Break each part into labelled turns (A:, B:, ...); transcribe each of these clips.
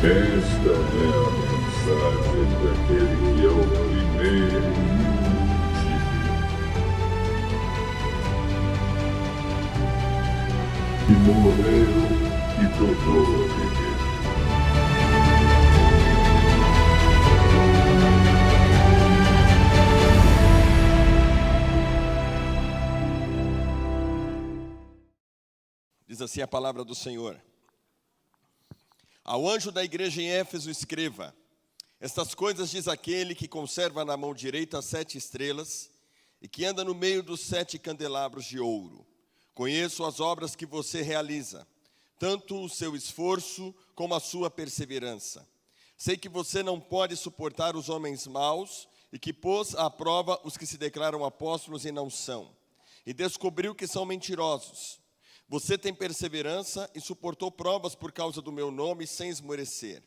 A: Esta é a mensagem daquele que é o primeiro e o último, que morreu e tornou a viver.
B: Diz assim a palavra do Senhor. Ao anjo da igreja em Éfeso escreva: estas coisas diz aquele que conserva na mão direita as 7 estrelas e que anda no meio dos 7 candelabros de ouro. Conheço as obras que você realiza, tanto o seu esforço como a sua perseverança. Sei que você não pode suportar os homens maus e que pôs à prova os que se declaram apóstolos e não são, e descobriu que são mentirosos. Você tem perseverança e suportou provas por causa do meu nome sem esmorecer.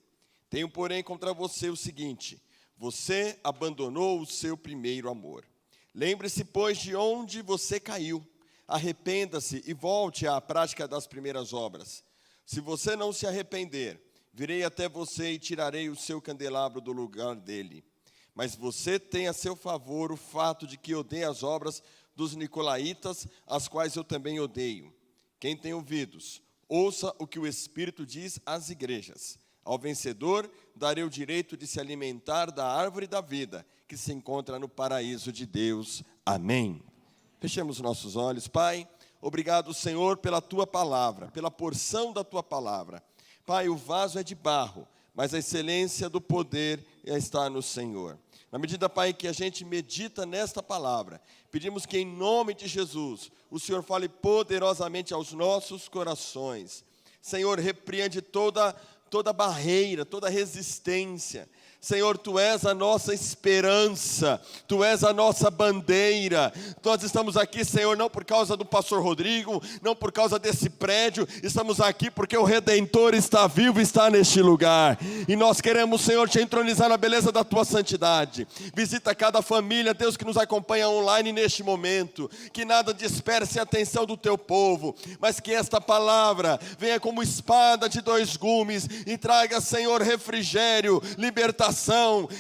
B: Tenho, porém, contra você o seguinte: você abandonou o seu primeiro amor. Lembre-se, pois, de onde você caiu. Arrependa-se e volte à prática das primeiras obras. Se você não se arrepender, virei até você e tirarei o seu candelabro do lugar dele. Mas você tem a seu favor o fato de que odeia as obras dos nicolaítas, as quais eu também odeio. Quem tem ouvidos, ouça o que o Espírito diz às igrejas. Ao vencedor, darei o direito de se alimentar da árvore da vida, que se encontra no paraíso de Deus. Amém. Fechemos nossos olhos. Pai, obrigado, Senhor, pela Tua palavra, pela porção da Tua palavra. Pai, o vaso é de barro, mas a excelência do poder está no Senhor. Na medida, Pai, que a gente medita nesta palavra, pedimos que em nome de Jesus, o Senhor fale poderosamente aos nossos corações. Senhor, repreende toda barreira, toda resistência. Senhor, Tu és a nossa esperança, Tu és a nossa bandeira. Nós estamos aqui, Senhor, não por causa do pastor Rodrigo, não por causa desse prédio, estamos aqui porque o Redentor está vivo e está neste lugar. E nós queremos, Senhor, Te entronizar na beleza da Tua santidade. Visita cada família, Deus, que nos acompanha online neste momento. Que nada disperse a atenção do Teu povo, mas que esta palavra venha como espada de 2 gumes e traga, Senhor, refrigério, libertação.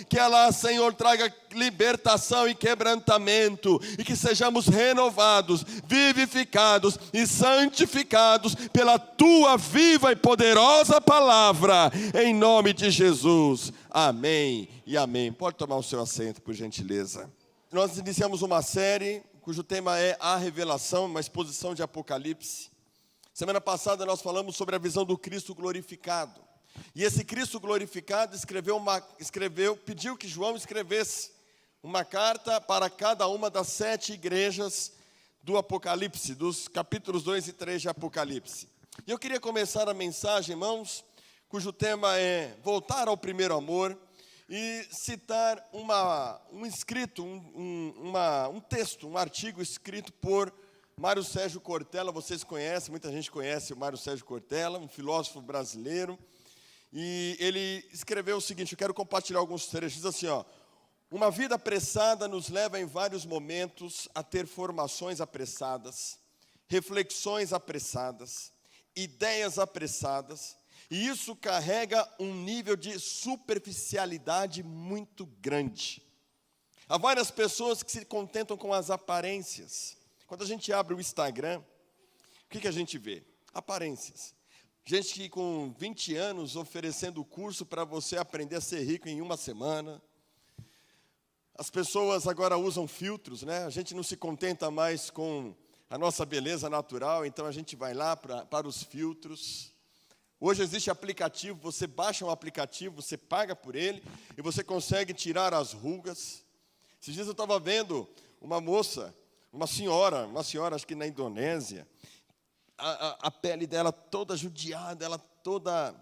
B: Que ela, Senhor, traga libertação e quebrantamento, e que sejamos renovados, vivificados e santificados pela Tua viva e poderosa palavra, em nome de Jesus. Amém e amém. Pode tomar o seu assento, por gentileza. Nós iniciamos uma série cujo tema é a revelação, uma exposição de Apocalipse. Semana passada nós falamos sobre a visão do Cristo glorificado. E esse Cristo glorificado pediu que João escrevesse uma carta para cada uma das 7 igrejas do Apocalipse, dos capítulos 2 e 3 de Apocalipse. E eu queria começar a mensagem, irmãos, cujo tema é voltar ao primeiro amor, e citar um texto, um artigo escrito por Mário Sérgio Cortella. Vocês conhecem, muita gente conhece o Mário Sérgio Cortella, um filósofo brasileiro. E ele escreveu o seguinte, eu quero compartilhar alguns trechos, diz assim, uma vida apressada nos leva em vários momentos a ter formações apressadas, reflexões apressadas, ideias apressadas, e isso carrega um nível de superficialidade muito grande. Há várias pessoas que se contentam com as aparências. Quando a gente abre o Instagram, o que a gente vê? Aparências. Gente que com 20 anos oferecendo curso para você aprender a ser rico em uma semana. As pessoas agora usam filtros, né? A gente não se contenta mais com a nossa beleza natural, então a gente vai lá para os filtros. Hoje existe aplicativo, você baixa um aplicativo, você paga por ele e você consegue tirar as rugas. Esses dias eu estava vendo uma moça, uma senhora, acho que na Indonésia, a pele dela toda judiada, ela toda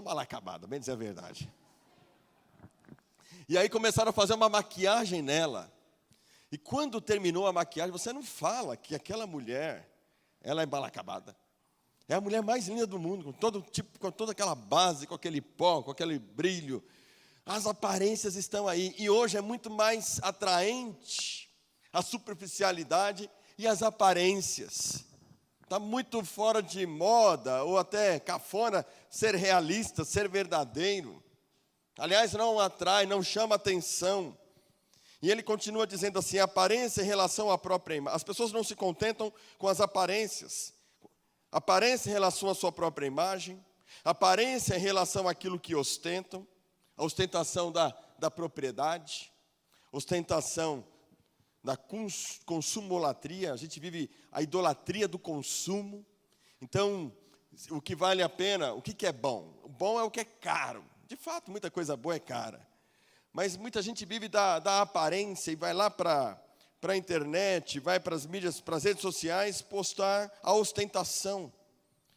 B: mal acabada, bem dizer a verdade. E aí começaram a fazer uma maquiagem nela. E quando terminou a maquiagem, você não fala que aquela mulher, ela é mal acabada. É a mulher mais linda do mundo, com toda aquela base, com aquele pó, com aquele brilho. As aparências estão aí. E hoje é muito mais atraente a superficialidade e as aparências. Está muito fora de moda, ou até cafona, ser realista, ser verdadeiro. Aliás, não atrai, não chama atenção. E ele continua dizendo assim, aparência em relação à própria imagem. As pessoas não se contentam com as aparências. Aparência em relação à sua própria imagem, aparência em relação àquilo que ostentam, a ostentação da propriedade, ostentação da consumolatria, a gente vive a idolatria do consumo. Então, o que vale a pena, o que é bom? O bom é o que é caro. De fato, muita coisa boa é cara. Mas muita gente vive da aparência e vai lá para a internet, vai para as mídias, para as redes sociais, postar a ostentação.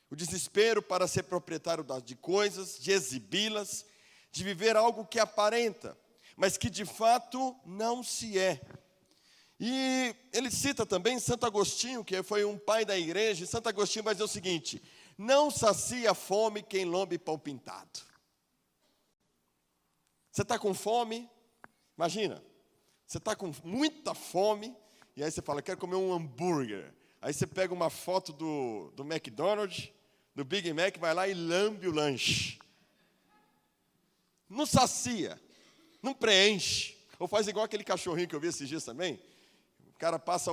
B: O desespero para ser proprietário de coisas, de exibi-las, de viver algo que aparenta, mas que de fato não se é. E ele cita também Santo Agostinho, que foi um pai da igreja, e Santo Agostinho vai dizer o seguinte, não sacia a fome quem lombe pão pintado. Você está com fome, imagina, você está com muita fome, e aí você fala, quero comer um hambúrguer. Aí você pega uma foto do McDonald's, do Big Mac, vai lá e lambe o lanche. Não sacia, não preenche. Ou faz igual aquele cachorrinho que eu vi esses dias também. O cara passa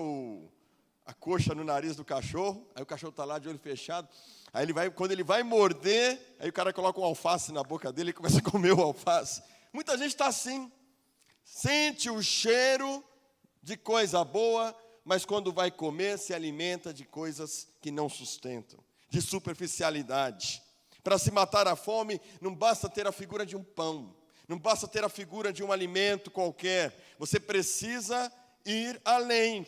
B: a coxa no nariz do cachorro, aí o cachorro está lá de olho fechado. Aí quando ele vai morder, aí o cara coloca um alface na boca dele e começa a comer o alface. Muita gente está assim, sente o cheiro de coisa boa, mas quando vai comer, se alimenta de coisas que não sustentam, de superficialidade. Para se matar a fome, não basta ter a figura de um pão, não basta ter a figura de um alimento qualquer, você precisa ir além.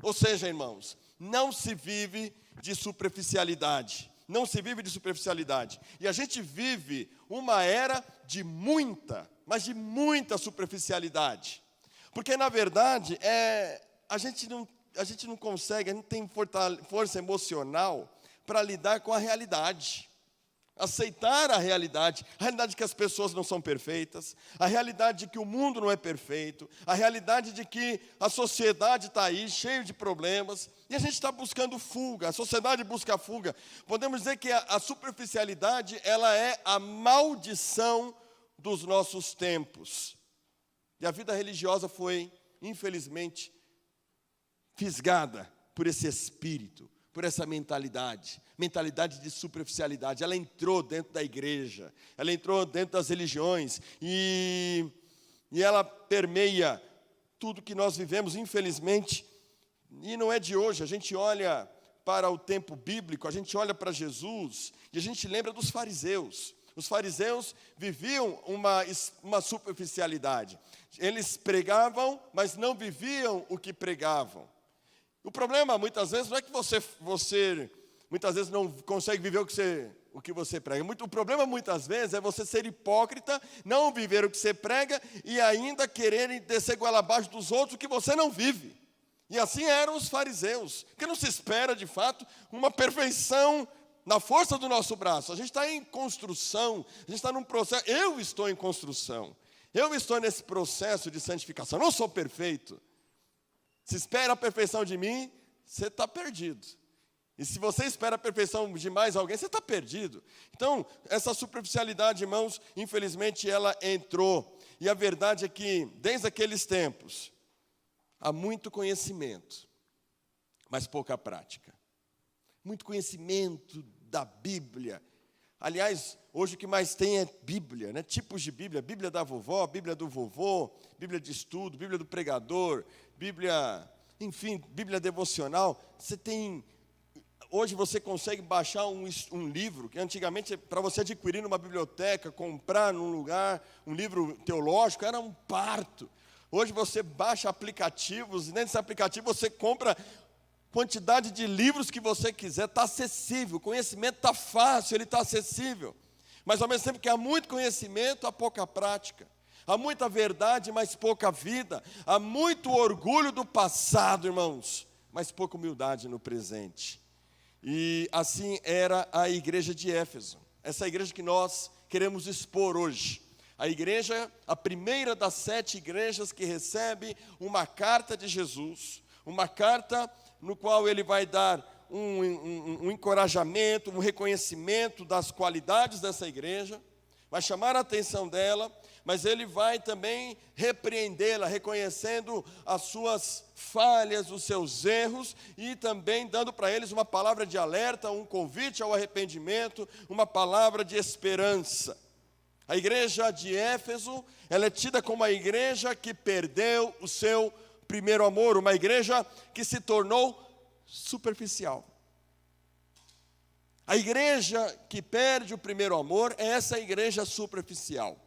B: Ou seja, irmãos, não se vive de superficialidade. Não se vive de superficialidade. E a gente vive uma era de muita, mas de muita superficialidade. Porque, na verdade, a gente não consegue, a gente tem força emocional para lidar com a realidade. Aceitar a realidade que as pessoas não são perfeitas, a realidade de que o mundo não é perfeito, a realidade de que a sociedade está aí, cheia de problemas, e a gente está buscando fuga, a sociedade busca fuga. Podemos dizer que a superficialidade, ela é a maldição dos nossos tempos. E a vida religiosa foi, infelizmente, fisgada por esse espírito, por essa mentalidade de superficialidade. Ela entrou dentro da igreja, ela entrou dentro das religiões, e ela permeia tudo que nós vivemos, infelizmente. E não é de hoje, a gente olha para o tempo bíblico, a gente olha para Jesus, e a gente lembra dos fariseus. Os fariseus viviam uma superficialidade. Eles pregavam, mas não viviam o que pregavam. O problema, muitas vezes, não é que você muitas vezes não consegue viver o que você prega. O problema, muitas vezes, é você ser hipócrita, não viver o que você prega e ainda querer descer goela abaixo dos outros o que você não vive. E assim eram os fariseus, que não se espera, de fato, uma perfeição na força do nosso braço. A gente está em construção, a gente está num processo. Eu estou em construção. Eu estou nesse processo de santificação. Eu não sou perfeito. Se espera a perfeição de mim, você está perdido. E se você espera a perfeição de mais alguém, você está perdido. Então, essa superficialidade, irmãos, infelizmente ela entrou. E a verdade é que, desde aqueles tempos, há muito conhecimento, mas pouca prática. Muito conhecimento da Bíblia. Aliás, hoje o que mais tem é Bíblia, né? Tipos de Bíblia. Bíblia da vovó, Bíblia do vovô, Bíblia de estudo, Bíblia do pregador, Bíblia, enfim, Bíblia devocional. Hoje você consegue baixar um livro, que antigamente, para você adquirir numa biblioteca, comprar num lugar, um livro teológico, era um parto. Hoje você baixa aplicativos, e nesse aplicativo você compra quantidade de livros que você quiser, está acessível, o conhecimento está fácil, ele está acessível. Mas ao mesmo tempo que há muito conhecimento, há pouca prática. Há muita verdade, mas pouca vida. Há muito orgulho do passado, irmãos, mas pouca humildade no presente. E assim era a igreja de Éfeso. Essa igreja que nós queremos expor hoje. A igreja, a primeira das 7 igrejas que recebe uma carta de Jesus. Uma carta no qual ele vai dar um encorajamento, um reconhecimento das qualidades dessa igreja, vai chamar a atenção dela, mas ele vai também repreendê-la, reconhecendo as suas falhas, os seus erros, e também dando para eles uma palavra de alerta, um convite ao arrependimento, uma palavra de esperança. A igreja de Éfeso, ela é tida como a igreja que perdeu o seu primeiro amor, uma igreja que se tornou superficial. A igreja que perde o primeiro amor é essa igreja superficial.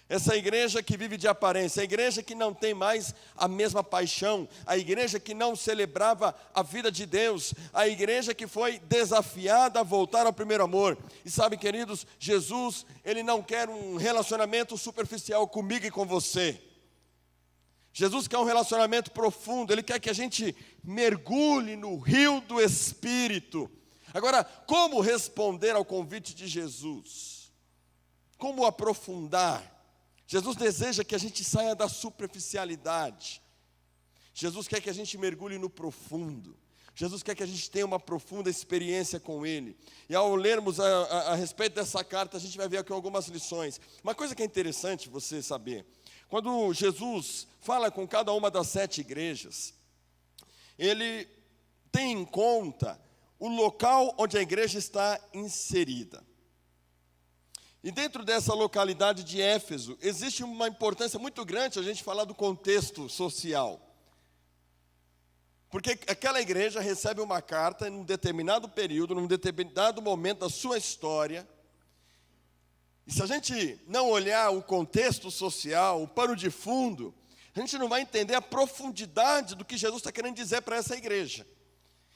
B: Essa igreja que vive de aparência, a igreja que não tem mais a mesma paixão, a igreja que não celebrava a vida de Deus, a igreja que foi desafiada a voltar ao primeiro amor. E sabe, queridos, Jesus, Ele não quer um relacionamento superficial comigo e com você. Jesus quer um relacionamento profundo, Ele quer que a gente mergulhe no rio do Espírito. Agora, como responder ao convite de Jesus? Como aprofundar? Jesus deseja que a gente saia da superficialidade. Jesus quer que a gente mergulhe no profundo. Jesus quer que a gente tenha uma profunda experiência com Ele. E ao lermos a respeito dessa carta, a gente vai ver aqui algumas lições. Uma coisa que é interessante você saber, quando Jesus fala com cada uma das 7 igrejas, Ele tem em conta o local onde a igreja está inserida. E dentro dessa localidade de Éfeso, existe uma importância muito grande a gente falar do contexto social. Porque aquela igreja recebe uma carta em um determinado período, num determinado momento da sua história. E se a gente não olhar o contexto social, o pano de fundo, a gente não vai entender a profundidade do que Jesus está querendo dizer para essa igreja.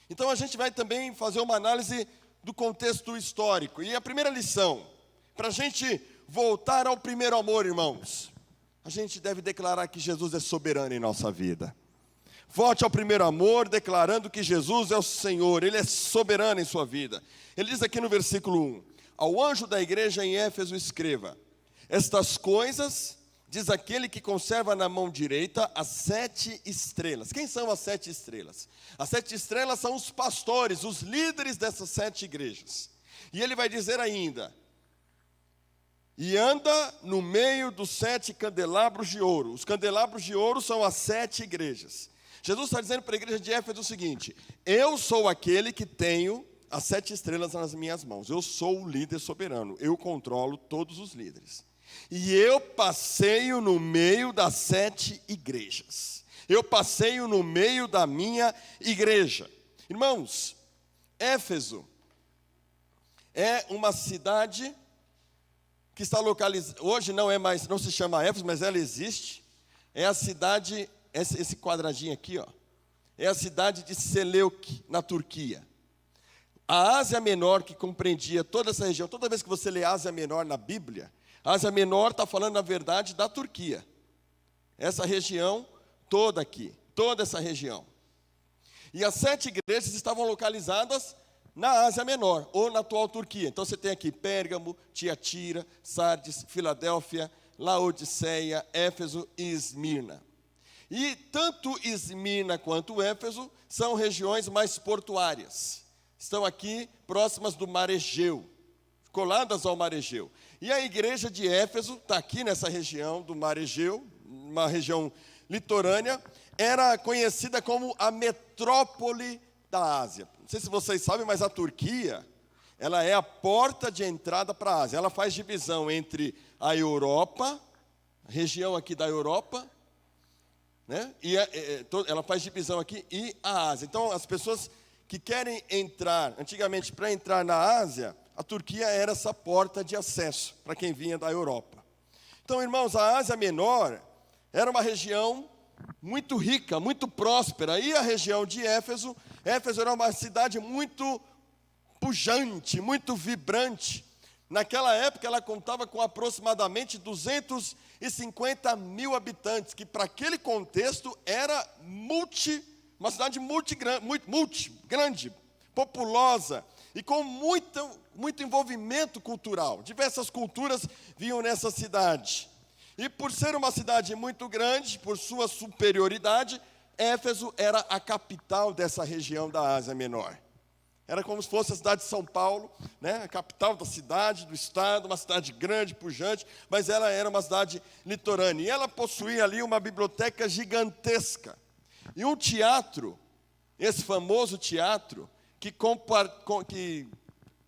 B: Então a gente vai também fazer uma análise do contexto histórico. E a primeira lição, para a gente voltar ao primeiro amor, irmãos, a gente deve declarar que Jesus é soberano em nossa vida. Volte ao primeiro amor, declarando que Jesus é o Senhor, Ele é soberano em sua vida. Ele diz aqui no versículo 1, ao anjo da igreja em Éfeso escreva, estas coisas diz aquele que conserva na mão direita as 7 estrelas. Quem são as 7 estrelas? As 7 estrelas são os pastores, os líderes dessas 7 igrejas. E ele vai dizer ainda, e anda no meio dos 7 candelabros de ouro. Os candelabros de ouro são as 7 igrejas. Jesus está dizendo para a igreja de Éfeso o seguinte, eu sou aquele que tenho as 7 estrelas nas minhas mãos. Eu sou o líder soberano, eu controlo todos os líderes. E eu passeio no meio das 7 igrejas. Eu passeio no meio da minha igreja. Irmãos, Éfeso é uma cidade que está localizada, hoje não se chama Éfeso, mas ela existe. É a cidade, esse quadradinho aqui, ó, é a cidade de Seleuque, na Turquia. A Ásia Menor, que compreendia toda essa região, toda vez que você lê Ásia Menor na Bíblia, a Ásia Menor está falando, na verdade, da Turquia. Essa região toda aqui, toda essa região. E as 7 igrejas estavam localizadas na Ásia Menor, ou na atual Turquia. Então você tem aqui Pérgamo, Tiatira, Sardes, Filadélfia, Laodiceia, Éfeso e Esmirna. E tanto Esmirna quanto Éfeso são regiões mais portuárias. Estão aqui próximas do Mar Egeu, coladas ao Mar Egeu. E a igreja de Éfeso está aqui nessa região do Mar Egeu, uma região litorânea, era conhecida como a metrópole da Ásia. Não sei se vocês sabem, mas a Turquia, ela é a porta de entrada para a Ásia. Ela faz divisão entre a Europa, a região aqui da Europa, né? E ela faz divisão aqui e a Ásia. Então, as pessoas que querem entrar, antigamente para entrar na Ásia, a Turquia era essa porta de acesso para quem vinha da Europa. Então, irmãos, a Ásia Menor era uma região muito rica, muito próspera. E a região de Éfeso, Éfeso era uma cidade muito pujante, muito vibrante. Naquela época ela contava com aproximadamente 250 mil habitantes, que para aquele contexto era uma cidade grande, populosa e com muito envolvimento cultural. Diversas culturas vinham nessa cidade. E por ser uma cidade muito grande, por sua superioridade, Éfeso era a capital dessa região da Ásia Menor. era como se fosse a cidade de São Paulo, né? A capital da cidade, do estado, uma cidade grande, pujante, mas ela era uma cidade litorânea. E ela possuía ali uma biblioteca gigantesca. E um teatro, esse famoso teatro, que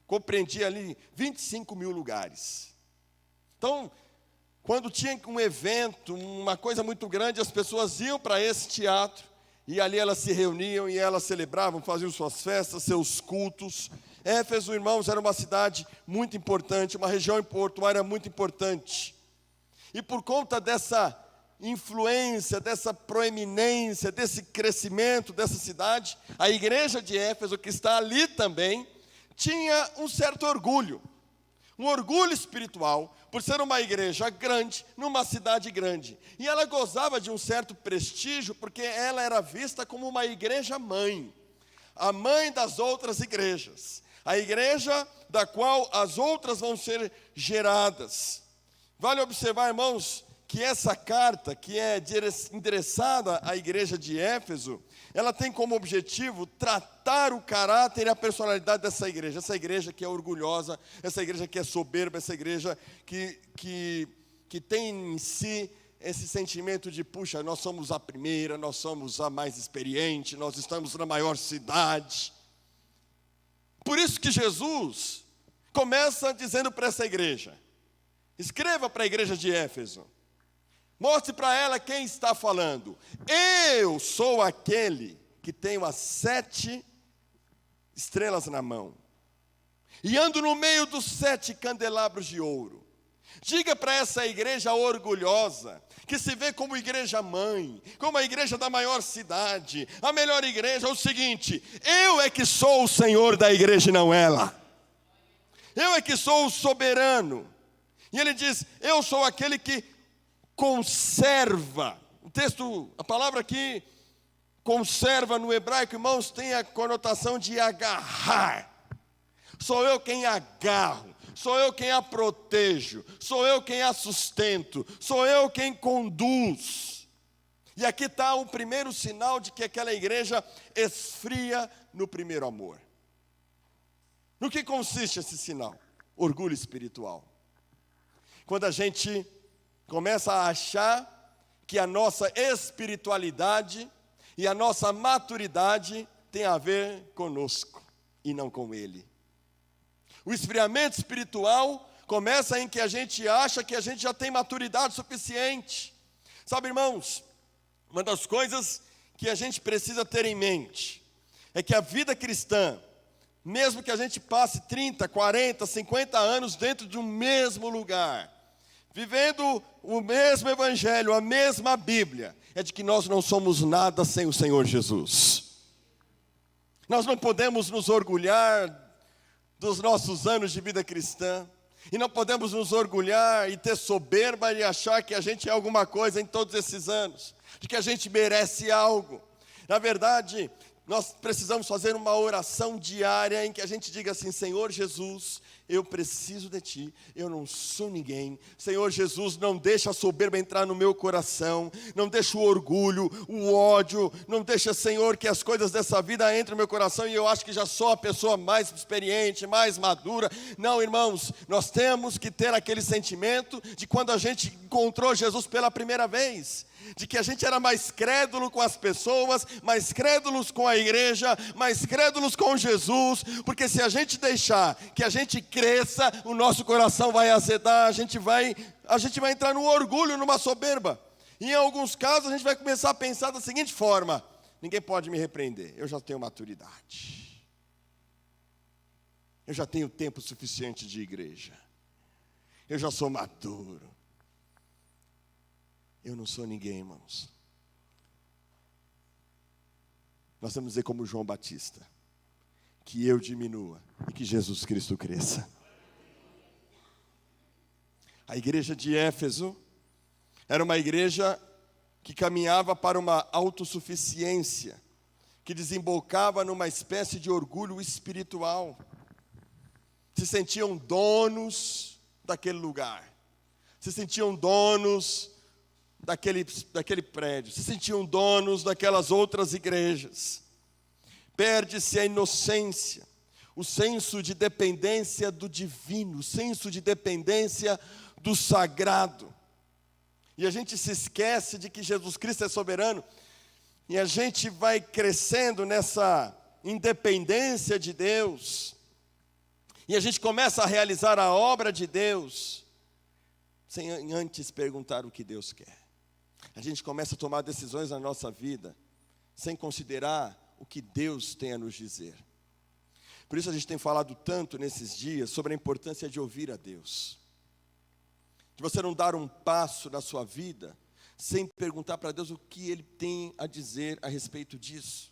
B: compreendia ali 25 mil lugares. Então, quando tinha um evento, uma coisa muito grande, as pessoas iam para esse teatro, e ali elas se reuniam, e elas celebravam, faziam suas festas, seus cultos. Éfeso, irmãos, era uma cidade muito importante, uma região portuária muito importante. E por conta dessa influência, dessa proeminência, desse crescimento dessa cidade, a igreja de Éfeso, que está ali também, tinha um certo orgulho, um orgulho espiritual, por ser uma igreja grande, numa cidade grande. E ela gozava de um certo prestígio, porque ela era vista como uma igreja mãe, a mãe das outras igrejas, a igreja da qual as outras vão ser geradas. Vale observar, irmãos, que essa carta, que é endereçada à igreja de Éfeso, ela tem como objetivo tratar o caráter e a personalidade dessa igreja que é orgulhosa, essa igreja que é soberba, essa igreja que tem em si esse sentimento de, puxa, nós somos a primeira, nós somos a mais experiente, nós estamos na maior cidade. Por isso que Jesus começa dizendo para essa igreja, escreva para a igreja de Éfeso, mostre para ela quem está falando. Eu sou aquele que tenho as 7 estrelas na mão, e ando no meio dos 7 candelabros de ouro. Diga para essa igreja orgulhosa, que se vê como igreja mãe, como a igreja da maior cidade, a melhor igreja, o seguinte: eu é que sou o Senhor da igreja e não ela. Eu é que sou o soberano. E ele diz, eu sou aquele que conserva. O texto, a palavra aqui, conserva no hebraico, irmãos, tem a conotação de agarrar. Sou eu quem agarro, sou eu quem a protejo, sou eu quem a sustento, sou eu quem conduz. E aqui está o primeiro sinal de que aquela igreja esfria no primeiro amor. No que consiste esse sinal? Orgulho espiritual. Quando a gente começa a achar que a nossa espiritualidade e a nossa maturidade tem a ver conosco e não com Ele. O esfriamento espiritual começa em que a gente acha que a gente já tem maturidade suficiente. Sabe, irmãos, uma das coisas que a gente precisa ter em mente é que a vida cristã, mesmo que a gente passe 30, 40, 50 anos dentro de um mesmo lugar, vivendo o mesmo evangelho, a mesma Bíblia, é de que nós não somos nada sem o Senhor Jesus. Nós não podemos nos orgulhar dos nossos anos de vida cristã, e não podemos nos orgulhar e ter soberba e achar que a gente é alguma coisa em todos esses anos, de que a gente merece algo. Na verdade, nós precisamos fazer uma oração diária em que a gente diga assim: Senhor Jesus, eu preciso de Ti, eu não sou ninguém. Senhor Jesus, não deixa a soberba entrar no meu coração, não deixa o orgulho, o ódio, não deixa, Senhor, que as coisas dessa vida entrem no meu coração e eu acho que já sou a pessoa mais experiente, mais madura. Não, irmãos, nós temos que ter aquele sentimento de quando a gente encontrou Jesus pela primeira vez, de que a gente era mais crédulo com as pessoas, mais crédulos com a igreja, mais crédulos com Jesus, porque se a gente deixar que a gente cresça, o nosso coração vai azedar, a gente vai entrar num orgulho, numa soberba. E em alguns casos a gente vai começar a pensar da seguinte forma: ninguém pode me repreender, eu já tenho maturidade, eu já tenho tempo suficiente de igreja, eu já sou maduro. Eu não sou ninguém, irmãos. Nós temos que dizer como João Batista, que eu diminua e que Jesus Cristo cresça. A igreja de Éfeso era uma igreja que caminhava para uma autossuficiência, que desembocava numa espécie de orgulho espiritual. Se sentiam donos daquele lugar, se sentiam donos daquele prédio, se sentiam donos daquelas outras igrejas. Perde-se a inocência, o senso de dependência do divino, o senso de dependência do sagrado. E a gente se esquece de que Jesus Cristo é soberano, e a gente vai crescendo nessa independência de Deus, e a gente começa a realizar a obra de Deus, sem antes perguntar o que Deus quer. A gente começa a tomar decisões na nossa vida, sem considerar o que Deus tem a nos dizer. Por isso a gente tem falado tanto nesses dias sobre a importância de ouvir a Deus. De você não dar um passo na sua vida sem perguntar para Deus o que Ele tem a dizer a respeito disso.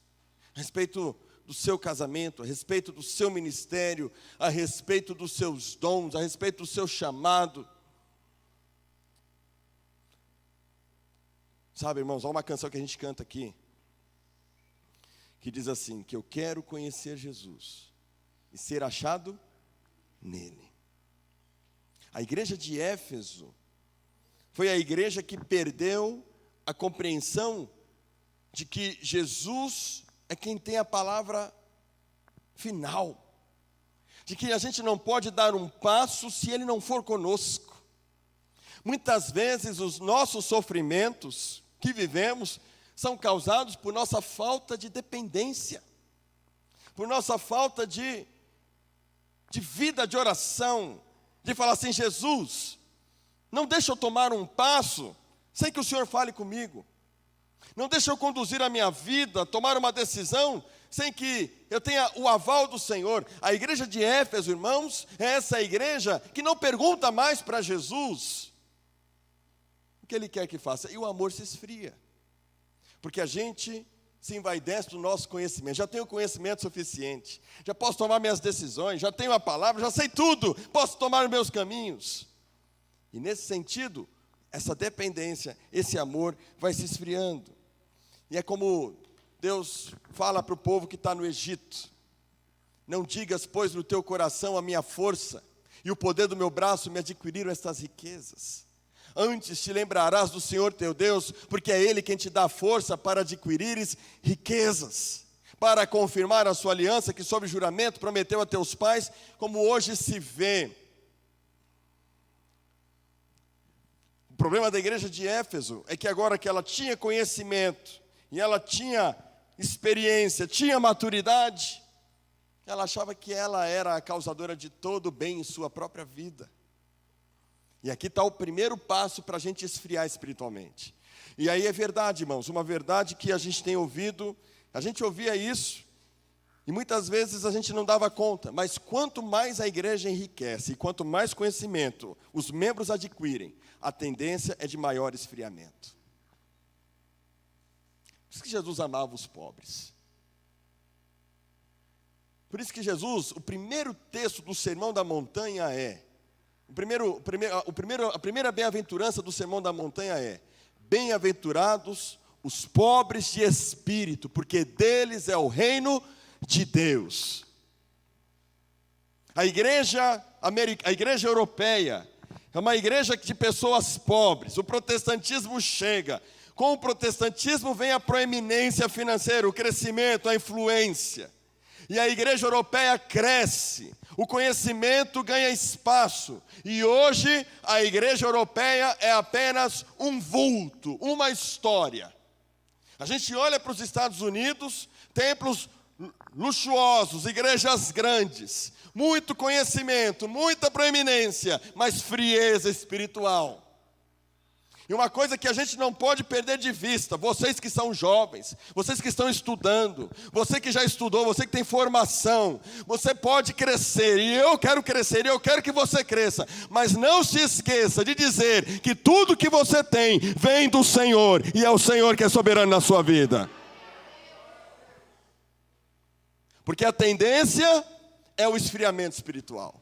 B: A respeito do seu casamento, a respeito do seu ministério, a respeito dos seus dons, a respeito do seu chamado. Sabe, irmãos, há uma canção que a gente canta aqui, que diz assim, que eu quero conhecer Jesus e ser achado nele. A igreja de Éfeso foi a igreja que perdeu a compreensão de que Jesus é quem tem a palavra final. De que a gente não pode dar um passo se Ele não for conosco. Muitas vezes os nossos sofrimentos que vivemos são causados por nossa falta de dependência, por nossa falta de vida de oração, de falar assim, Jesus, não deixa eu tomar um passo sem que o Senhor fale comigo. Não deixa eu conduzir a minha vida, tomar uma decisão, sem que eu tenha o aval do Senhor. A igreja de Éfeso, irmãos, é essa igreja que não pergunta mais para Jesus o que Ele quer que faça. E o amor se esfria. Porque a gente se envaidece do nosso conhecimento. Já tenho conhecimento suficiente. Já posso tomar minhas decisões, já tenho a palavra, já sei tudo. Posso tomar os meus caminhos. E nesse sentido, essa dependência, esse amor vai se esfriando. E é como Deus fala para o povo que está no Egito. Não digas, pois, no teu coração a minha força e o poder do meu braço me adquiriram estas riquezas. Antes te lembrarás do Senhor teu Deus, porque é Ele quem te dá força para adquirires riquezas, para confirmar a sua aliança que sob juramento prometeu a teus pais, como hoje se vê. O problema da igreja de Éfeso é que agora que ela tinha conhecimento, e ela tinha experiência, tinha maturidade, ela achava que ela era a causadora de todo o bem em sua própria vida. E aqui está o primeiro passo para a gente esfriar espiritualmente. E aí é verdade, irmãos, uma verdade que a gente tem ouvido, a gente ouvia isso, e muitas vezes a gente não dava conta, mas quanto mais a igreja enriquece, e quanto mais conhecimento os membros adquirem, a tendência é de maior esfriamento. Por isso que Jesus amava os pobres. Por isso que Jesus, o primeiro texto do Sermão da Montanha é, a primeira bem-aventurança do Sermão da Montanha é: bem-aventurados os pobres de espírito, porque deles é o reino de Deus. A igreja europeia é uma igreja de pessoas pobres. O protestantismo chega. Com o protestantismo vem a proeminência financeira, o crescimento, a influência. E a igreja europeia cresce, o conhecimento ganha espaço. E hoje a igreja europeia é apenas um vulto, uma história. A gente olha para os Estados Unidos, templos luxuosos, igrejas grandes, muito conhecimento, muita proeminência, mas frieza espiritual. E uma coisa que a gente não pode perder de vista, vocês que são jovens, vocês que estão estudando, você que já estudou, você que tem formação, você pode crescer, e eu quero crescer, e eu quero que você cresça, mas não se esqueça de dizer que tudo que você tem vem do Senhor, e é o Senhor que é soberano na sua vida. Porque a tendência é o esfriamento espiritual.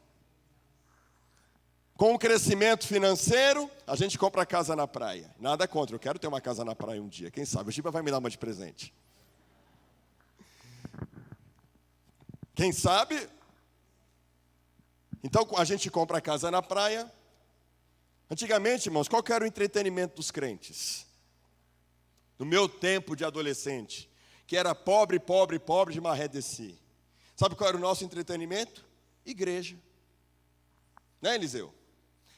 B: Com o crescimento financeiro, a gente compra casa na praia. Nada contra, eu quero ter uma casa na praia um dia. Quem sabe, o Giba vai me dar uma de presente. Quem sabe? Então, a gente compra a casa na praia. Antigamente, irmãos, qual que era o entretenimento dos crentes? No meu tempo de adolescente, que era pobre, pobre, pobre de maré de si. Sabe qual era o nosso entretenimento? Igreja. Né, Eliseu?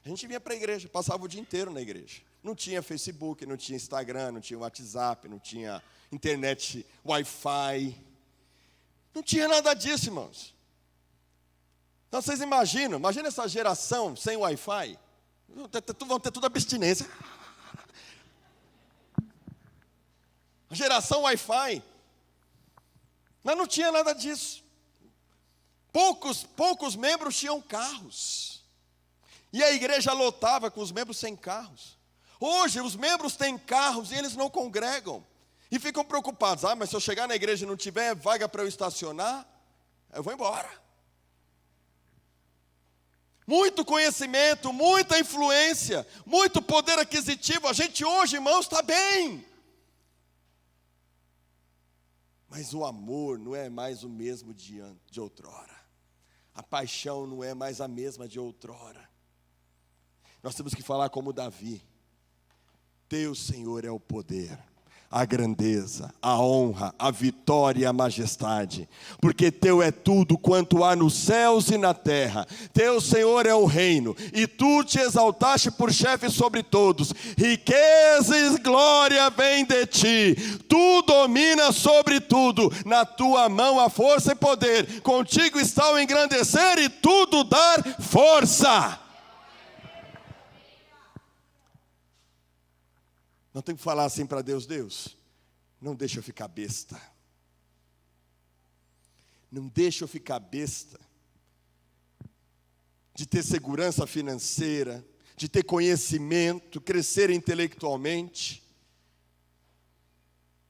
B: A gente vinha para a igreja, passava o dia inteiro na igreja. Não tinha Facebook, não tinha Instagram, não tinha WhatsApp, não tinha internet, Wi-Fi. Não tinha nada disso, irmãos. Então vocês imagina essa geração sem Wi-Fi. Vão ter tudo abstinência. A geração Wi-Fi. Mas não tinha nada disso. Poucos membros tinham carros. E a igreja lotava com os membros sem carros. Hoje os membros têm carros e eles não congregam. E ficam preocupados. Mas se eu chegar na igreja e não tiver vaga para eu estacionar, eu vou embora. Muito conhecimento, muita influência, muito poder aquisitivo. A gente hoje, irmãos, está bem. Mas o amor não é mais o mesmo de outrora. A paixão não é mais a mesma de outrora. Nós temos que falar como Davi. Teu, Senhor, é o poder, a grandeza, a honra, a vitória e a majestade. Porque teu é tudo quanto há nos céus e na terra. Teu, Senhor, é o reino. E tu te exaltaste por chefe sobre todos. Riqueza e glória vem de ti. Tu dominas sobre tudo. Na tua mão há força e poder. Contigo está o engrandecer e tudo dar força. Não tem que falar assim para Deus: Deus, não deixa eu ficar besta. Não deixa eu ficar besta de ter segurança financeira, de ter conhecimento, crescer intelectualmente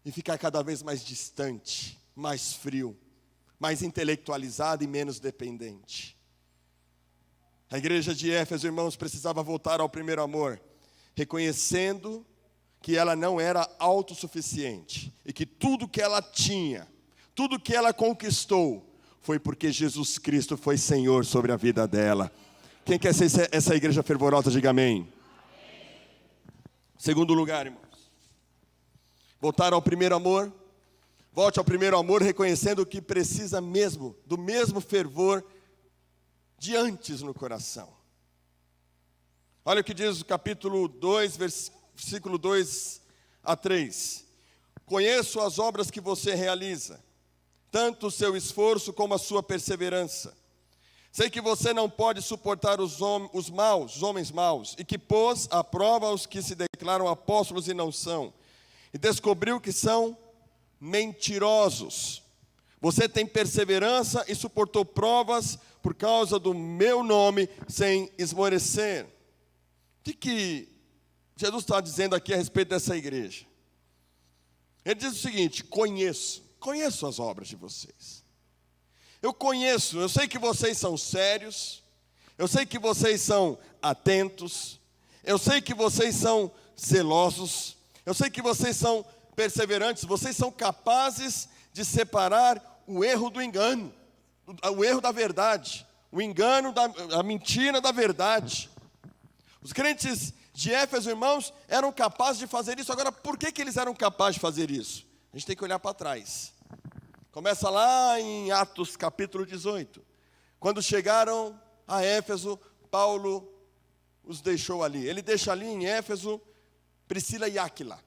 B: e ficar cada vez mais distante, mais frio, mais intelectualizado e menos dependente. A igreja de Éfeso, irmãos, precisava voltar ao primeiro amor, reconhecendo que ela não era autossuficiente e que tudo que ela tinha, tudo que ela conquistou, foi porque Jesus Cristo foi Senhor sobre a vida dela. Quem quer ser essa igreja fervorosa, diga amém. Segundo lugar, irmãos, voltar ao primeiro amor. Volte ao primeiro amor reconhecendo que precisa mesmo do mesmo fervor de antes no coração. Olha o que diz o capítulo 2, versículo 2 a 3. Conheço as obras que você realiza, tanto o seu esforço como a sua perseverança. Sei que você não pode suportar os homens maus, e que pôs à prova os que se declaram apóstolos e não são, e descobriu que são mentirosos. Você tem perseverança e suportou provas por causa do meu nome, sem esmorecer. O que Jesus está dizendo aqui a respeito dessa igreja? Ele diz o seguinte: conheço as obras de vocês. Eu sei que vocês são sérios, eu sei que vocês são atentos, eu sei que vocês são zelosos, eu sei que vocês são perseverantes, vocês são capazes de separar o erro do engano, o erro da verdade, o engano, a mentira da verdade. Os crentes de Éfeso, irmãos, eram capazes de fazer isso. Agora, por que eles eram capazes de fazer isso? A gente tem que olhar para trás. Começa lá em Atos capítulo 18. Quando chegaram a Éfeso, Paulo os deixou ali. Ele deixa ali em Éfeso Priscila e Áquila.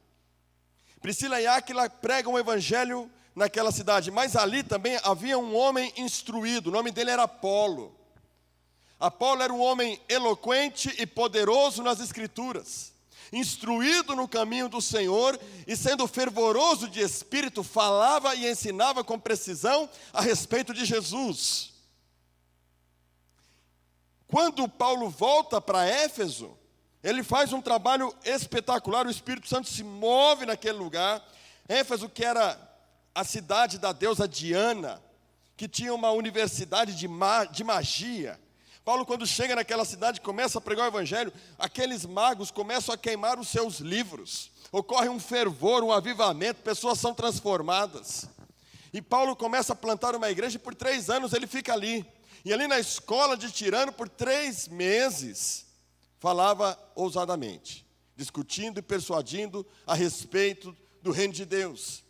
B: Priscila e Áquila pregam o evangelho naquela cidade. Mas ali também havia um homem instruído. O nome dele era Apolo. Apolo era um homem eloquente e poderoso nas escrituras, instruído no caminho do Senhor e sendo fervoroso de espírito, falava e ensinava com precisão a respeito de Jesus. Quando Paulo volta para Éfeso, ele faz um trabalho espetacular. O Espírito Santo se move naquele lugar. Éfeso, que era a cidade da deusa Diana, que tinha uma universidade de magia. Paulo, quando chega naquela cidade, começa a pregar o evangelho, aqueles magos começam a queimar os seus livros. Ocorre um fervor, um avivamento, pessoas são transformadas. E Paulo começa a plantar uma igreja e por 3 anos ele fica ali. E ali na escola de Tirano, por 3 meses, falava ousadamente, discutindo e persuadindo a respeito do reino de Deus.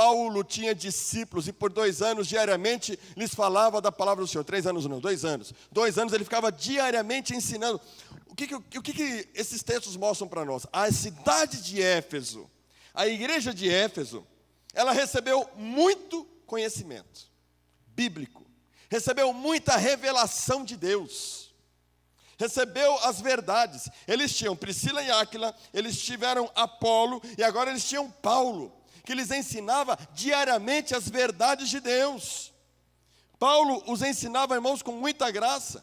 B: Paulo tinha discípulos e por 2 anos, diariamente, lhes falava da palavra do Senhor. 3 anos não, 2 anos. 2 anos ele ficava diariamente ensinando. O que esses textos mostram para nós? A cidade de Éfeso, a igreja de Éfeso, ela recebeu muito conhecimento bíblico, recebeu muita revelação de Deus, recebeu as verdades. Eles tinham Priscila e Áquila, eles tiveram Apolo e agora eles tinham Paulo, que lhes ensinava diariamente as verdades de Deus. Paulo os ensinava, irmãos, com muita graça.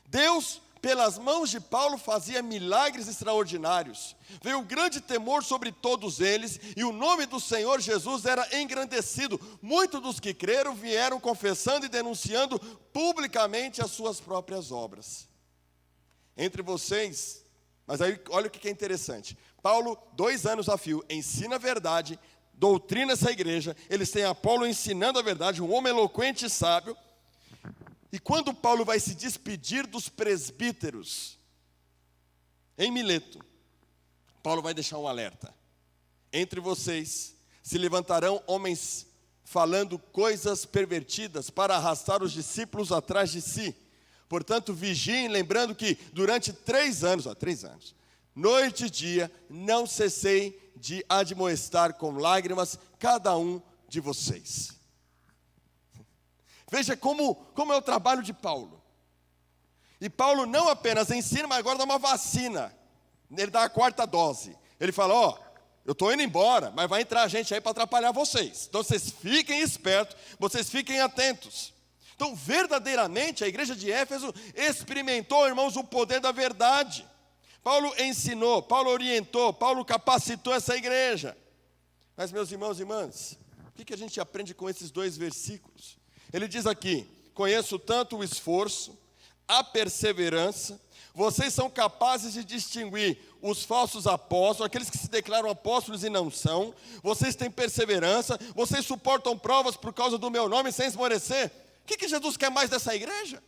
B: Deus, pelas mãos de Paulo, fazia milagres extraordinários. Veio grande temor sobre todos eles, e o nome do Senhor Jesus era engrandecido. Muitos dos que creram vieram confessando e denunciando publicamente as suas próprias obras. Entre vocês, mas aí olha o que é interessante. Paulo, 2 anos a fio, ensina a verdade, doutrina essa igreja. Eles têm Apolo ensinando a verdade, um homem eloquente e sábio. E quando Paulo vai se despedir dos presbíteros em Mileto, Paulo vai deixar um alerta. Entre vocês se levantarão homens falando coisas pervertidas para arrastar os discípulos atrás de si. Portanto, vigiem, lembrando que durante 3 anos, noite e dia, não cessei de admoestar com lágrimas cada um de vocês. Veja como é o trabalho de Paulo. E Paulo não apenas ensina, mas agora dá uma vacina. Ele dá a 4ª dose. Ele fala, eu estou indo embora, mas vai entrar gente aí para atrapalhar vocês. Então vocês fiquem espertos, vocês fiquem atentos. Então verdadeiramente a igreja de Éfeso experimentou, irmãos, o poder da verdade. Paulo ensinou, Paulo orientou, Paulo capacitou essa igreja. Mas meus irmãos e irmãs, o que a gente aprende com esses 2 versículos? Ele diz aqui, conheço tanto o esforço, a perseverança, vocês são capazes de distinguir os falsos apóstolos, aqueles que se declaram apóstolos e não são, vocês têm perseverança, vocês suportam provas por causa do meu nome sem esmorecer. O que Jesus quer mais dessa igreja?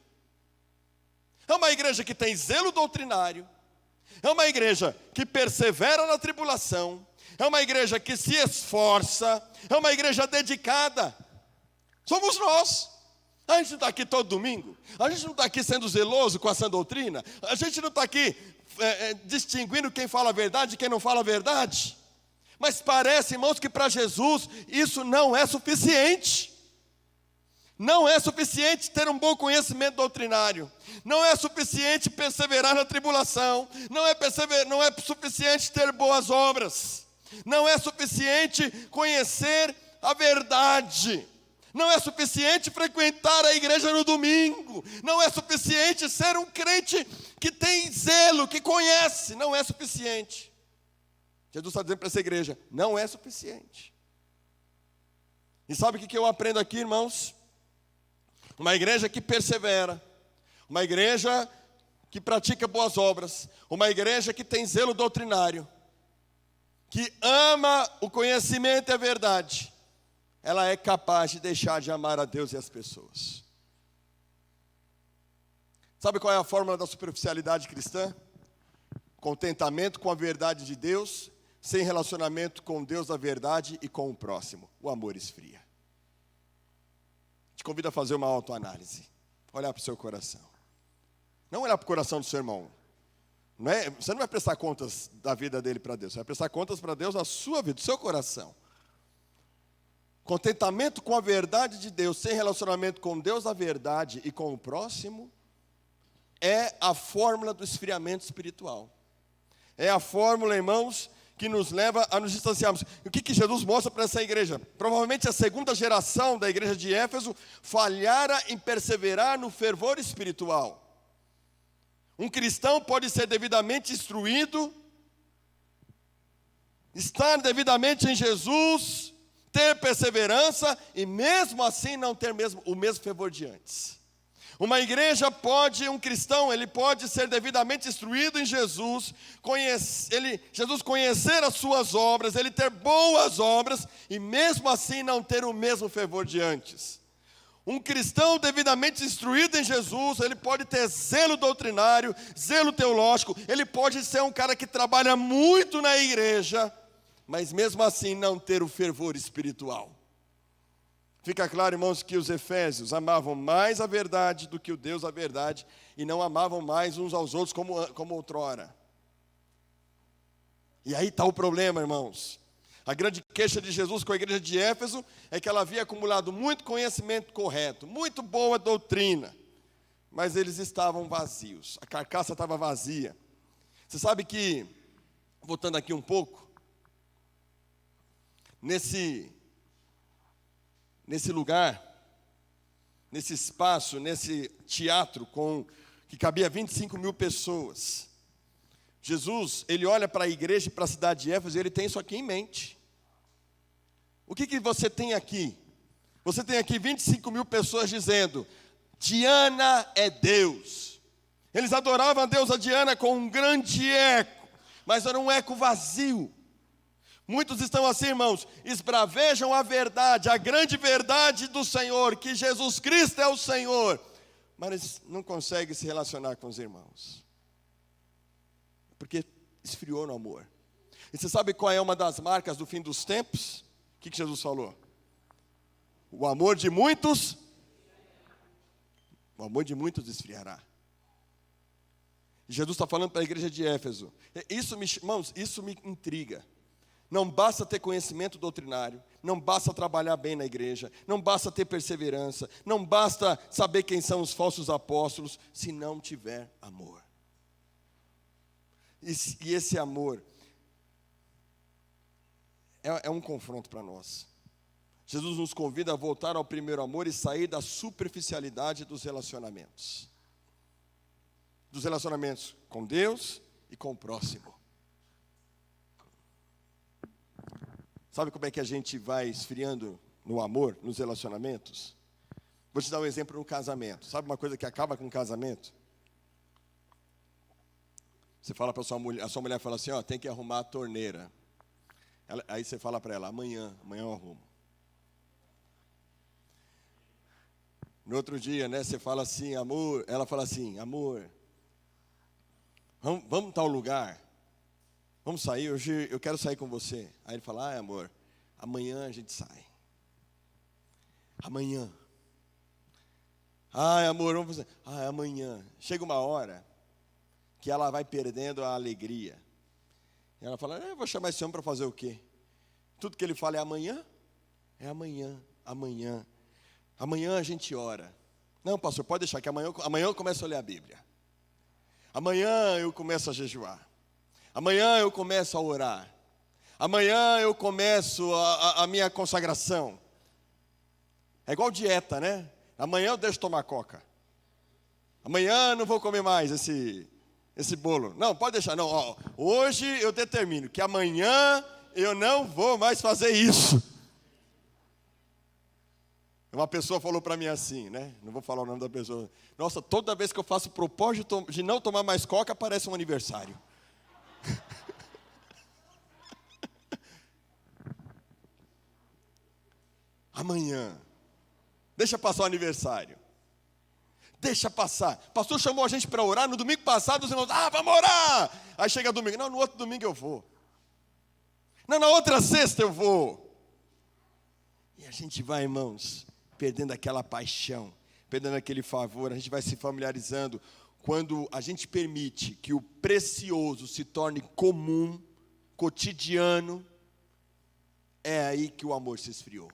B: É uma igreja que tem zelo doutrinário, é uma igreja que persevera na tribulação, é uma igreja que se esforça, é uma igreja dedicada. Somos nós. A gente não está aqui todo domingo, a gente não está aqui sendo zeloso com a sã doutrina, a gente não está aqui distinguindo quem fala a verdade e quem não fala a verdade. Mas parece, irmãos, que para Jesus isso não é suficiente. Não é suficiente ter um bom conhecimento doutrinário, não é suficiente perseverar na tribulação, não é suficiente ter boas obras, não é suficiente conhecer a verdade. Não é suficiente frequentar a igreja no domingo. Não é suficiente ser um crente que tem zelo, que conhece. Não é suficiente. Jesus está dizendo para essa igreja, não é suficiente. E sabe o que eu aprendo aqui, irmãos? Uma igreja que persevera. Uma igreja que pratica boas obras. Uma igreja que tem zelo doutrinário. Que ama o conhecimento e a verdade. Ela é capaz de deixar de amar a Deus e as pessoas. Sabe qual é a fórmula da superficialidade cristã? Contentamento com a verdade de Deus, sem relacionamento com Deus da verdade e com o próximo. O amor esfria. Te convido a fazer uma autoanálise. Olhar para o seu coração. Não olhar para o coração do seu irmão. Você não vai prestar contas da vida dele para Deus. Você vai prestar contas para Deus da sua vida, do seu coração. Contentamento com a verdade de Deus, sem relacionamento com Deus da verdade e com o próximo, é a fórmula do esfriamento espiritual. É a fórmula, irmãos, que nos leva a nos distanciarmos. E o que Jesus mostra para essa igreja? Provavelmente a 2ª geração da igreja de Éfeso falhara em perseverar no fervor espiritual. Um cristão pode ser devidamente instruído, estar devidamente em Jesus, ter perseverança e mesmo assim não ter o mesmo fervor de antes. Uma igreja um cristão, ele pode ser devidamente instruído em Jesus, Jesus conhecer as suas obras, ele ter boas obras e mesmo assim não ter o mesmo fervor de antes. Um cristão devidamente instruído em Jesus, ele pode ter zelo doutrinário, zelo teológico, ele pode ser um cara que trabalha muito na igreja, mas mesmo assim não ter o fervor espiritual. Fica claro, irmãos, que os efésios amavam mais a verdade do que o Deus a verdade, e não amavam mais uns aos outros como outrora. E aí está o problema, irmãos. A grande queixa de Jesus com a igreja de Éfeso é que ela havia acumulado muito conhecimento correto, muito boa doutrina, mas eles estavam vazios, a carcaça estava vazia. Você sabe que, voltando aqui um pouco, nesse lugar, nesse espaço, nesse teatro que cabia 25 mil pessoas, Jesus, ele olha para a igreja e para a cidade de Éfeso e ele tem isso aqui em mente. O que você tem aqui? Você tem aqui 25 mil pessoas dizendo, Diana é Deus. Eles adoravam a deusa Diana com um grande eco, mas era um eco vazio. Muitos estão assim, irmãos, esbravejam a verdade, a grande verdade do Senhor, que Jesus Cristo é o Senhor, mas não conseguem se relacionar com os irmãos, porque esfriou no amor. E você sabe qual é uma das marcas do fim dos tempos? O que Jesus falou? O amor de muitos esfriará. Jesus está falando para a igreja de Éfeso. Irmãos, isso me intriga. Não basta ter conhecimento doutrinário, não basta trabalhar bem na igreja, não basta ter perseverança, não basta saber quem são os falsos apóstolos, se não tiver amor. E esse amor é um confronto para nós. Jesus nos convida a voltar ao primeiro amor e sair da superficialidade dos relacionamentos. Dos relacionamentos com Deus e com o próximo. Sabe como é que a gente vai esfriando no amor, nos relacionamentos? Vou te dar um exemplo no casamento. Sabe uma coisa que acaba com o casamento? Você fala para a sua mulher fala assim, ó, tem que arrumar a torneira. Aí você fala para ela, amanhã eu arrumo. No outro dia, né, você fala assim, amor, ela fala assim, amor, vamos tal lugar, vamos sair, hoje eu quero sair com você. Aí ele fala, amor, amanhã a gente sai. Amanhã. Amor, vamos fazer. Amanhã. Chega uma hora que ela vai perdendo a alegria. E ela fala, eu vou chamar esse homem para fazer o quê? Tudo que ele fala é amanhã? É amanhã, amanhã. Amanhã a gente ora. Não, pastor, pode deixar que amanhã eu começo a ler a Bíblia. Amanhã eu começo a jejuar. Amanhã eu começo a orar. Amanhã eu começo a minha consagração. É igual dieta, né? Amanhã eu deixo tomar coca. Amanhã eu não vou comer mais esse bolo. Não, pode deixar. Não, ó, hoje eu determino que amanhã eu não vou mais fazer isso. Uma pessoa falou para mim assim, né? Não vou falar o nome da pessoa. Nossa, toda vez que eu faço propósito de não tomar mais coca, parece um aniversário. Amanhã. Deixa passar o aniversário. Deixa passar. O pastor chamou a gente para orar. No domingo passado, os irmãos, vamos orar. Aí chega domingo. Não, no outro domingo eu vou. Não, na outra sexta eu vou. E a gente vai, irmãos, perdendo aquela paixão, perdendo aquele favor, a gente vai se familiarizando. Quando a gente permite que o precioso se torne comum, cotidiano, é aí que o amor se esfriou.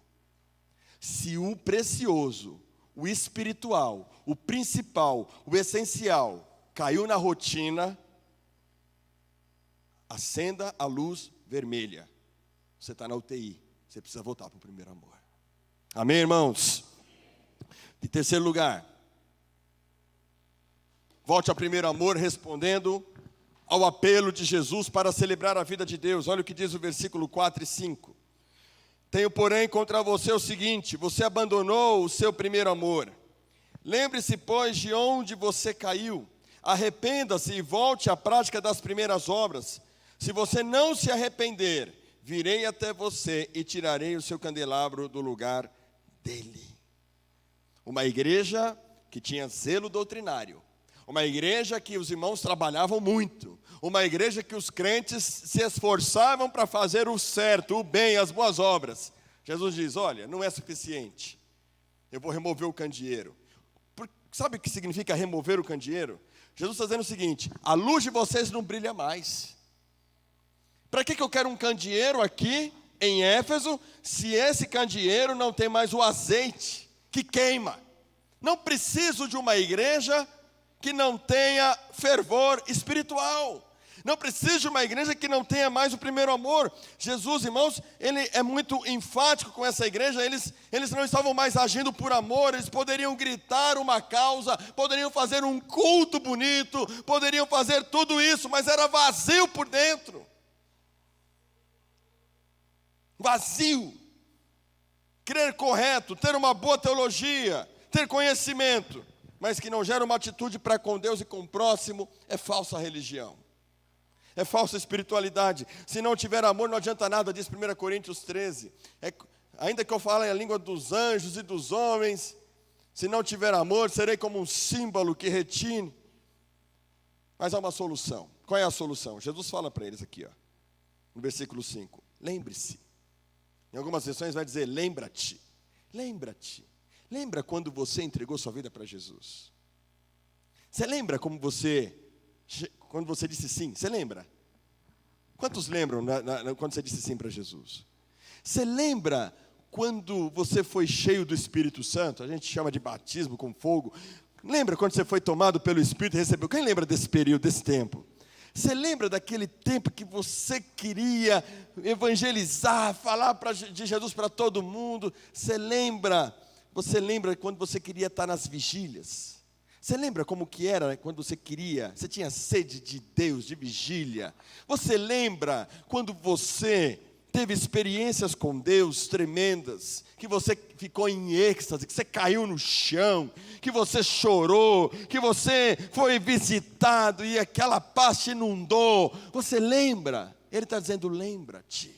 B: Se o precioso, o espiritual, o principal, o essencial, caiu na rotina, acenda a luz vermelha. Você está na UTI, você precisa voltar para o primeiro amor. Amém, irmãos? Em terceiro lugar, volte ao primeiro amor respondendo ao apelo de Jesus para celebrar a vida de Deus. Olha o que diz o versículo 4 e 5. Tenho, porém, contra você o seguinte: você abandonou o seu primeiro amor. Lembre-se, pois, de onde você caiu. Arrependa-se e volte à prática das primeiras obras. Se você não se arrepender, virei até você e tirarei o seu candelabro do lugar dele. Uma igreja que tinha zelo doutrinário. Uma igreja que os irmãos trabalhavam muito. Uma igreja que os crentes se esforçavam para fazer o certo, o bem, as boas obras. Jesus diz, olha, não é suficiente. eu vou remover o candeeiro. Sabe o que significa remover o candeeiro? Jesus está dizendo o seguinte: a luz de vocês não brilha mais. Para que eu quero um candeeiro aqui em Éfeso, se esse candeeiro não tem mais o azeite que queima? Não preciso de uma igreja que não tenha fervor espiritual. Não preciso de uma igreja que não tenha mais o primeiro amor. Jesus, irmãos, ele é muito enfático com essa igreja. Eles não estavam mais agindo por amor. Eles poderiam gritar uma causa, poderiam fazer um culto bonito, poderiam fazer tudo isso, mas era vazio por dentro. Vazio. Crer correto, ter uma boa teologia, ter conhecimento, mas que não gera uma atitude para com Deus e com o próximo, é falsa religião. É falsa espiritualidade. Se não tiver amor, não adianta nada, diz 1 Coríntios 13. Ainda que eu fale a língua dos anjos e dos homens, se não tiver amor, serei como um símbolo que retine. Mas há uma solução. Qual é a solução? Jesus fala para eles aqui, ó, no versículo 5. Lembre-se. Em algumas versões vai dizer, lembra-te. Lembra-te. Lembra quando você entregou sua vida para Jesus? Você lembra quando você disse sim? Você lembra? Quantos lembram quando você disse sim para Jesus? Você lembra quando você foi cheio do Espírito Santo? A gente chama de batismo com fogo. Lembra quando você foi tomado pelo Espírito e recebeu? Quem lembra desse período, desse tempo? Você lembra daquele tempo que você queria evangelizar, falar de Jesus para todo mundo? Você lembra quando você queria estar nas vigílias? Você lembra como que era quando você tinha sede de Deus, de vigília? Você lembra quando você teve experiências com Deus tremendas, que você ficou em êxtase, que você caiu no chão, que você chorou, que você foi visitado e aquela paz te inundou? Você lembra? Ele está dizendo, lembra-te.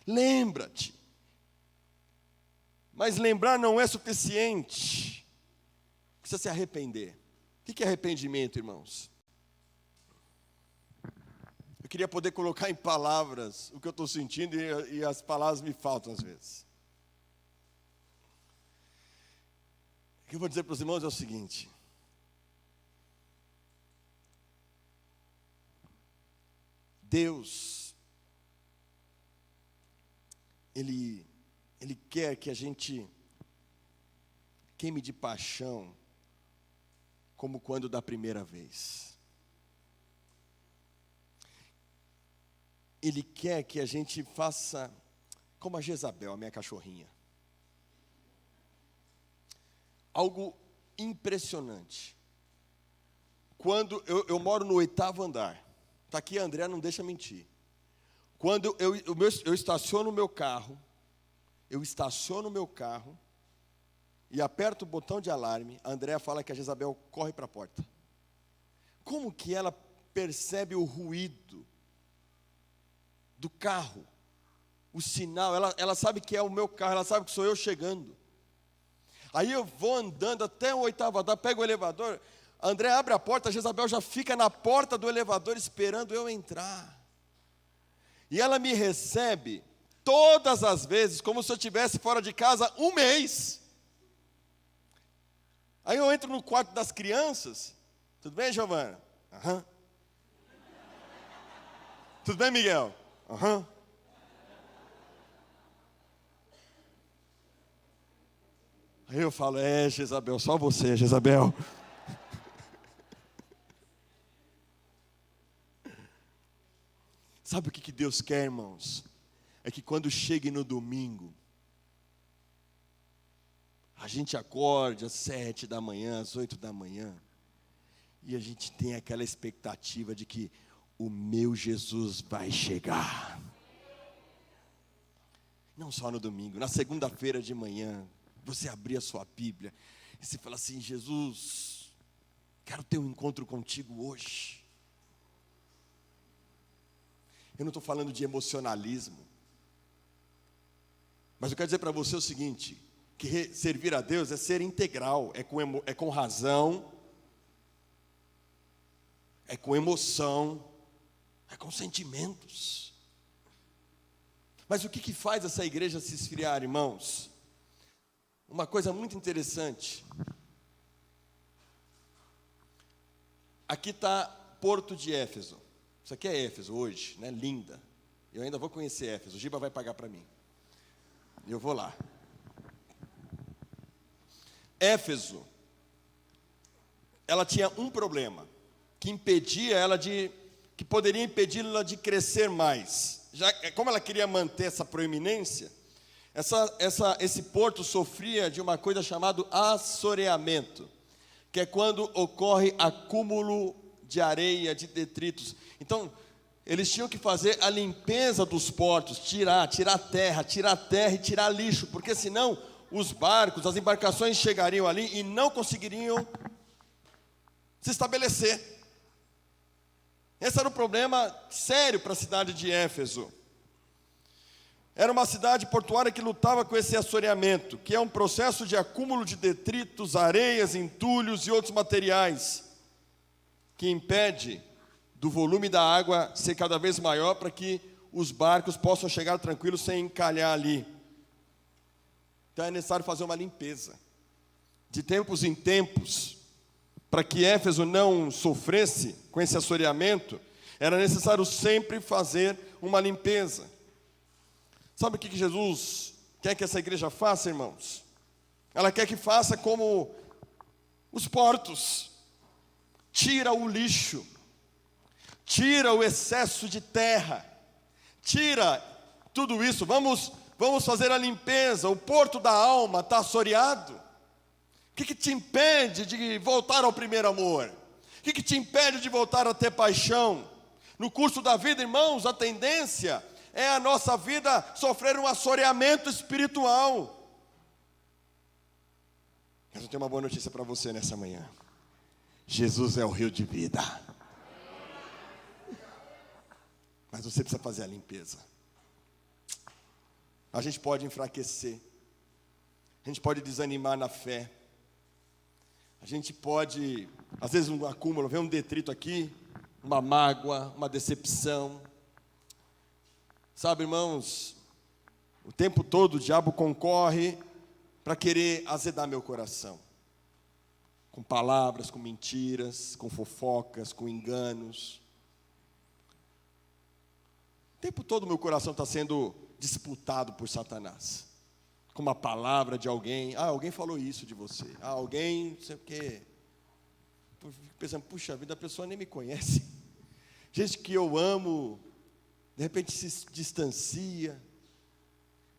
B: Lembra-te. Mas lembrar não é suficiente. Precisa se arrepender. O que é arrependimento, irmãos? Eu queria poder colocar em palavras o que eu estou sentindo e as palavras me faltam às vezes. O que eu vou dizer para os irmãos é o seguinte: Deus, Ele quer que a gente queime de paixão, como quando da primeira vez. Ele quer que a gente faça como a Jezabel, a minha cachorrinha. Algo impressionante. Quando eu moro no 8º andar. Está aqui a André, não deixa mentir. Quando eu estaciono o meu carro, e aperto o botão de alarme, a Andréa fala que a Jezabel corre para a porta. Como que ela percebe o ruído do carro, o sinal? Ela sabe que é o meu carro, ela sabe que sou eu chegando. Aí eu vou andando até o 8º andar, pego o elevador, a Andréa abre a porta, a Jezabel já fica na porta do elevador esperando eu entrar. E ela me recebe todas as vezes como se eu estivesse fora de casa um mês. Aí eu entro no quarto das crianças. Tudo bem, Giovana? Aham. Tudo bem, Miguel? Aham. Aí eu falo, Jezabel, só você, Jezabel. Sabe o que Deus quer, irmãos? É que quando chegue no domingo, a gente acorde às 7 da manhã, às 8 da manhã, e a gente tem aquela expectativa de que o meu Jesus vai chegar. Não só no domingo, na segunda-feira de manhã, você abrir a sua Bíblia, e você fala assim, Jesus, quero ter um encontro contigo hoje. Eu não estou falando de emocionalismo, mas eu quero dizer para você o seguinte, que servir a Deus é ser integral, é com razão, é com emoção, é com sentimentos. Mas o que faz essa igreja se esfriar, irmãos? uma coisa muito interessante. Aqui está Porto de Éfeso. Isso aqui é Éfeso hoje, né? Linda. Eu ainda vou conhecer Éfeso. O Giba vai pagar para mim. E eu vou lá. Éfeso, ela tinha um problema que impedia ela que poderia impedi-la de crescer mais. Como ela queria manter essa proeminência, esse porto sofria de uma coisa chamada assoreamento, que é quando ocorre acúmulo de areia, de detritos. Então, eles tinham que fazer a limpeza dos portos, tirar terra e tirar lixo, porque senão os barcos, as embarcações chegariam ali e não conseguiriam se estabelecer. Esse era um problema sério para a cidade de Éfeso. Era uma cidade portuária que lutava com esse assoreamento, que é um processo de acúmulo de detritos, areias, entulhos e outros materiais, que impede do volume da água ser cada vez maior para que os barcos possam chegar tranquilos sem encalhar ali. Então é necessário fazer uma limpeza. De tempos em tempos, para que Éfeso não sofresse com esse assoreamento, era necessário sempre fazer uma limpeza. Sabe o que Jesus quer que essa igreja faça, irmãos? Ela quer que faça como os portos. Tira o lixo, tira o excesso de terra, tira tudo isso. Vamos fazer a limpeza. O porto da alma está assoreado. O que te impede de voltar ao primeiro amor? O que te impede de voltar a ter paixão? No curso da vida, irmãos, a tendência é a nossa vida sofrer um assoreamento espiritual. Mas eu tenho uma boa notícia para você nessa manhã. Jesus é o rio de vida. Mas você precisa fazer a limpeza. A gente pode enfraquecer. A gente pode desanimar na fé. A gente pode, às vezes, um acúmulo, vem um detrito aqui, uma mágoa, uma decepção. Sabe, irmãos, o tempo todo o diabo concorre para querer azedar meu coração. Com palavras, com mentiras, com fofocas, com enganos. O tempo todo meu coração está sendo disputado por Satanás. Com uma palavra de alguém. Alguém falou isso de você. Alguém, não sei o quê. Eu fico pensando, puxa vida, a pessoa nem me conhece. Gente que eu amo, de repente se distancia.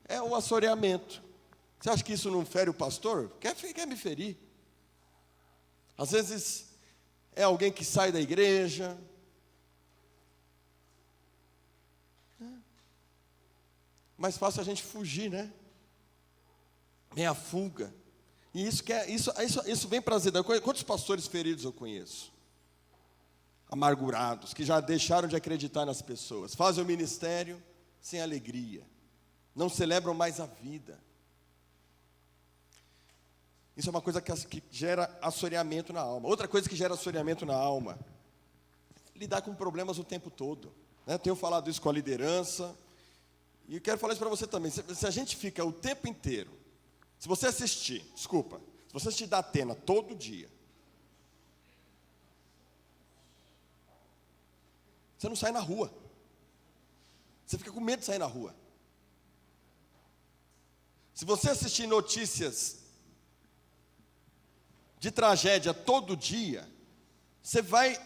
B: É um assoreamento. Você acha que isso não fere o pastor? Quer me ferir. Às vezes é alguém que sai da igreja. Mais fácil a gente fugir, né? Vem a fuga. E isso vem prazer. Quantos pastores feridos eu conheço? Amargurados, que já deixaram de acreditar nas pessoas. Fazem o ministério sem alegria. Não celebram mais a vida. Isso é uma coisa que gera assoreamento na alma. Outra coisa que gera assoreamento na alma, lidar com problemas o tempo todo. Né? Tenho falado isso com a liderança, e eu quero falar isso para você também. Se a gente fica o tempo inteiro, se você assistir da Atena todo dia, você não sai na rua. Você fica com medo de sair na rua. Se você assistir notícias de tragédia todo dia, você vai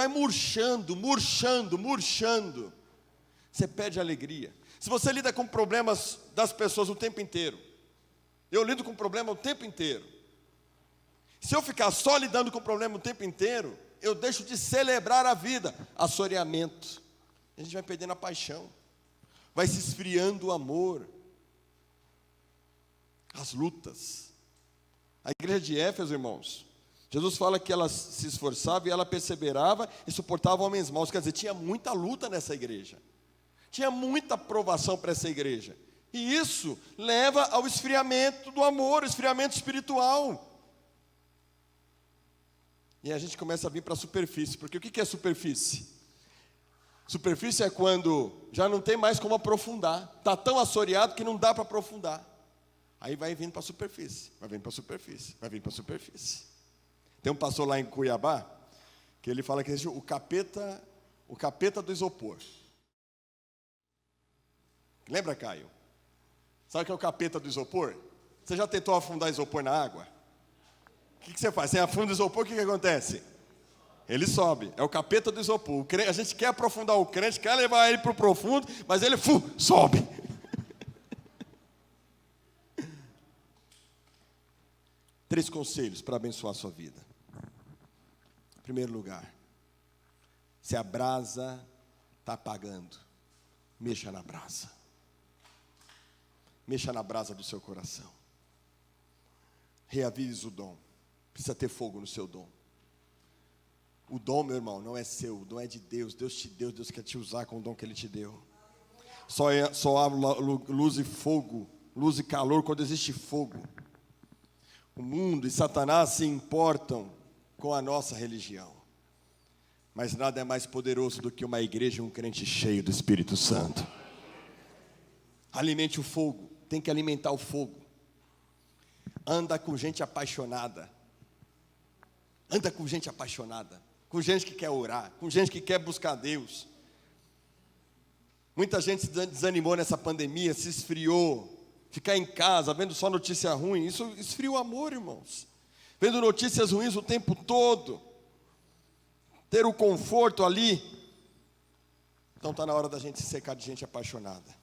B: murchando. Você perde a alegria. Se você lida com problemas das pessoas o tempo inteiro, eu lido com problema o tempo inteiro. Se eu ficar só lidando com o problema o tempo inteiro, eu deixo de celebrar a vida. Assoreamento. A gente vai perdendo a paixão. Vai se esfriando o amor. As lutas. A igreja de Éfeso, irmãos, Jesus fala que ela se esforçava e ela perseverava e suportava homens maus. Quer dizer, tinha muita luta nessa igreja. Tinha muita provação para essa igreja. E isso leva ao esfriamento do amor, esfriamento espiritual. E a gente começa a vir para a superfície. Porque o que é superfície? Superfície é quando já não tem mais como aprofundar. Está tão assoreado que não dá para aprofundar. Aí vai vindo para a superfície, vai vindo para a superfície, vai vindo para a superfície. Tem um pastor lá em Cuiabá, que ele fala que existe o capeta do isopor. Lembra, Caio? Sabe o que é o capeta do isopor? Você já tentou afundar isopor na água? O que você faz? Você afunda o isopor, o que acontece? Ele sobe, é o capeta do isopor. A gente quer aprofundar o crente, quer levar ele para o profundo, mas ele sobe. 3 conselhos para abençoar a sua vida. Em primeiro lugar, se a brasa está apagando, mexa na brasa. Mexa na brasa do seu coração. Reavise o dom. Precisa ter fogo no seu dom. O dom, meu irmão, não é seu, o dom é de Deus. Deus te deu, Deus quer te usar com o dom que Ele te deu. Só há luz e fogo, luz e calor quando existe fogo. O mundo e Satanás se importam com a nossa religião. Mas nada é mais poderoso do que uma igreja e um crente cheio do Espírito Santo. Alimente o fogo, tem que alimentar o fogo. Anda com gente apaixonada. Anda com gente apaixonada. Com gente que quer orar, com gente que quer buscar Deus. Muita gente se desanimou nessa pandemia, se esfriou. Ficar em casa, vendo só notícia ruim, isso esfria o amor, irmãos. Vendo notícias ruins o tempo todo. Ter o conforto ali. Então está na hora da gente se secar de gente apaixonada.